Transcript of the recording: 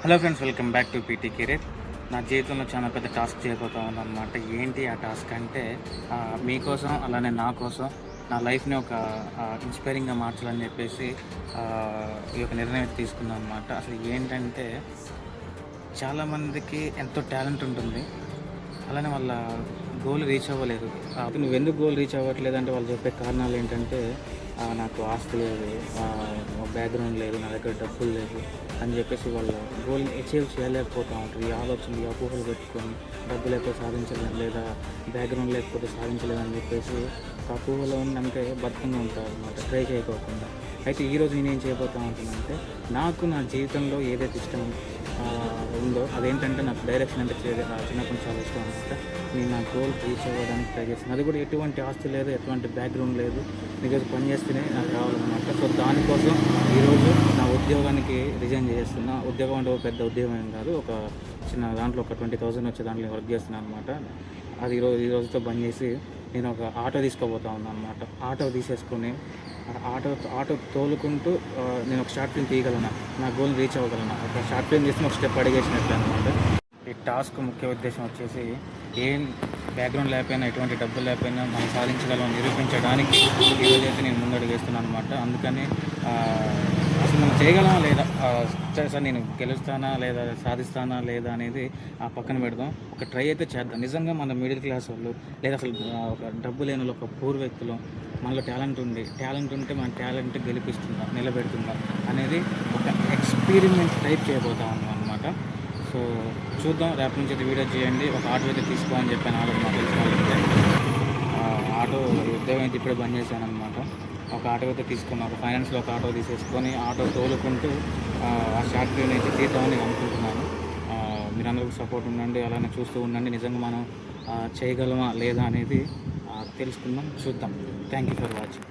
Hello friends, welcome back to PT career. నా జీవితంలో చాలా పెద్ద టాస్క్ చేయబోతా ఉందన్నమాట. ఏంటి ఆ టాస్క్ అంటే మీకోసం అలానే నా కోసం నా లైఫ్ని ఒక ఇన్స్పైరింగ్గా మార్చాలని చెప్పేసి ఈ యొక్క నిర్ణయం తీసుకున్నాను అనమాట. అసలు ఏంటంటే చాలామందికి ఎంతో టాలెంట్ ఉంటుంది, అలానే వాళ్ళ గోల్ రీచ్ అవ్వలేదు. నువ్వు ఎందుకు గోల్ రీచ్ అవ్వట్లేదు అంటే వాళ్ళు చెప్పే కారణాలు ఏంటంటే నాకు ఆస్తి లేదు, బ్యాక్గ్రౌండ్ లేదు, నా దగ్గర డబ్బులు లేదు అని చెప్పేసి వాళ్ళ గోల్ని అచీవ్ చేయలేకపోతూ ఉంటారు. ఈ ఆలోచనలు, ఈ అపోహలు పెట్టుకొని డబ్బు లేకపోతే సాధించలేము, లేదా బ్యాక్గ్రౌండ్ లేకపోతే సాధించలేదని చెప్పేసి అపోహలో అంటే బతుకుని ఉంటారు అనమాట, ట్రై చేయకోకుండా. అయితే ఈరోజు నేనేం చేయబోతా ఉంటుందంటే నాకు నా జీవితంలో ఏదైతే ఇష్టం ఉందో అదేంటంటే నాకు డైరెక్షన్ అంటే చిన్నప్పటి చాలా ఇష్టం అనమాట. నేను నా గోల్ రీచ్ అవ్వడానికి ట్రై చేస్తాను. అది కూడా ఎటువంటి ఆస్తి లేదు, ఎటువంటి బ్యాక్గ్రౌండ్ లేదు, ఈరోజు పని చేస్తేనే నాకు రావాలన్నమాట. సో దానికోసం ఈరోజు నా ఉద్యోగానికి రిజైన్ చేస్తున్నా. ఉద్యోగం అంటే ఒక పెద్ద ఉద్యోగం ఏం కాదు, ఒక చిన్న దాంట్లో ఒక 20,000 వచ్చే దాంట్లో వర్క్ చేస్తున్నాను అనమాట. అది ఈ రోజుతో బంద్ చేసి నేను ఒక ఆటో తీసుకోబోతా ఉన్నాను అనమాట. ఆటో తీసేసుకొని ఆటో తోలుకుంటూ నేను ఒక షార్ట్ ఫిల్మ్ తీయగలను, నా గోల్ రీచ్ అవ్వగలను. ఒక షార్ట్ ఫిల్మ్ తీసుకుని ఒక స్టెప్ అడిగేసినట్లు అనమాట. ఈ టాస్క్ ముఖ్య ఉద్దేశం వచ్చేసి ఏం బ్యాక్గ్రౌండ్ లేకపోయినా, ఎటువంటి డబ్బులు లేకపోయినా మనం సాధించగలం నిరూపించడానికి ఈరోజైతే నేను ముందడుగేస్తున్నాను అనమాట. అందుకని అసలు మనం చేయగలమా లేదా, సార్ నేను గెలుస్తానా లేదా, సాధిస్తానా లేదా అనేది పక్కన పెడదాం. ఒక ట్రై అయితే చేద్దాం. నిజంగా మన మిడిల్ క్లాస్ వాళ్ళు, లేదా అసలు ఒక డబ్బు లేని ఒక పూర్ వ్యక్తులు, మనలో టాలెంట్ ఉంటే మన టాలెంట్ గెలిపిస్తుందా, నిలబెడుతుందా అనేది ఒక ఎక్స్పెరిమెంట్ టైప్ చేయబోతా ఉన్నాం అనమాట. సో చూద్దాం, రేపు నుంచి అయితే వీడియో చేయండి. ఒక ఆటో అయితే తీసుకోమని చెప్పాను ఆటో మాకు తెలిసిన వాళ్ళకి. ఆటో ఉద్యోగం అయితే ఇప్పుడే బంద్ చేశాను అనమాట. ఒక ఆటో అయితే తీసుకున్నాను, ఒక ఫైనాన్స్లో ఒక ఆటో తీసేసుకొని ఆటో తోలుకుంటూ ఆ షార్ట్ ఫిల్మ్ అయితే తీద్దామని అనుకుంటున్నాను. మీరందరికీ సపోర్ట్ ఉండండి, అలానే చూస్తూ ఉండండి. నిజంగా మనం చేయగలమా లేదా అనేది తెలుసుకుందాం, చూద్దాం. Thank you for watching.